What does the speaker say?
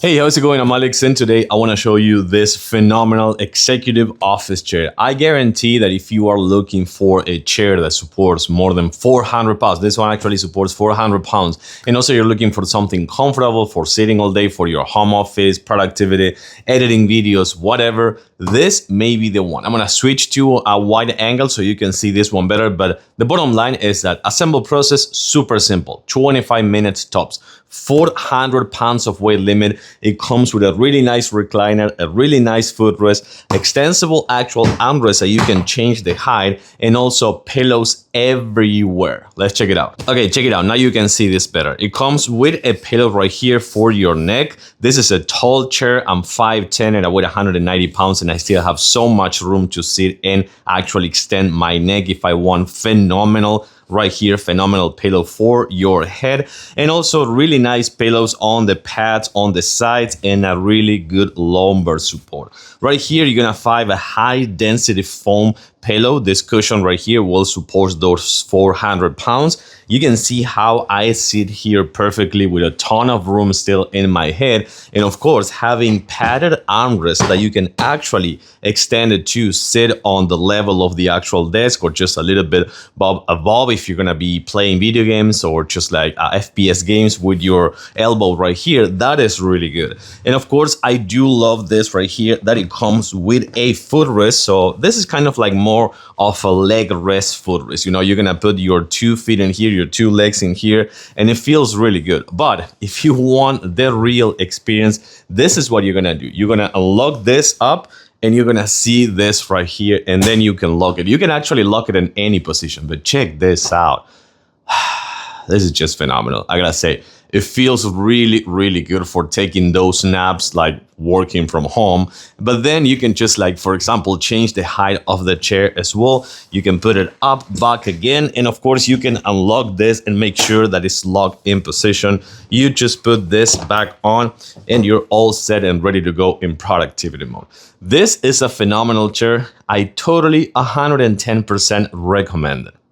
Hey, how's it going? I'm Alex, and today I want to show you this phenomenal executive office chair. I guarantee that if you are looking for a chair that supports more than 400 pounds, this one actually supports 400 pounds, and also you're looking for something comfortable for sitting all day for your home office, productivity, editing videos, whatever, this may be the one. I'm going to switch to a wide angle so you can see this one better, but the bottom line is that assemble process, super simple, 25 minutes tops, 400 pounds of weight limit. It comes with a really nice recliner, a really nice footrest, extensible actual armrest that you can change the height, and also pillows everywhere. Let's check it out. Okay, check it out. Now you can see this better. It comes with a pillow right here for your neck. This is a tall chair. I'm 5'10" and I weigh 190 pounds, and I still have so much room to sit and actually extend my neck if I want. Phenomenal. Right here, phenomenal pillow for your head, and also really nice pillows on the pads on the sides, and a really good lumbar support. Right here, you're gonna find a high density foam pillow. This cushion right here will support those 400 pounds. You can see how I sit here perfectly with a ton of room still in my head, and of course having padded armrests that you can actually extend it to sit on the level of the actual desk, or just a little bit above if you're gonna be playing video games or just like FPS games with your elbow right here. That is really good. And of course I do love this right here that it comes with a footrest. So this is kind of like more of a leg rest footrest. You know, you're gonna put your 2 feet in here, your 2 legs in here, and it feels really good. But if you want the real experience, this is what you're gonna do. You're gonna unlock this up, and you're gonna see this right here, and then you can lock it. You can actually lock it in any position, but check this out. This is just phenomenal. I gotta say, it feels really, really good for taking those naps, like working from home. But then you can just, like, for example, change the height of the chair as well. You can put it up, back again, and of course you can unlock this and make sure that it's locked in position. You just put this back on and you're all set and ready to go in productivity mode. This is a phenomenal chair. I totally 110% recommend it.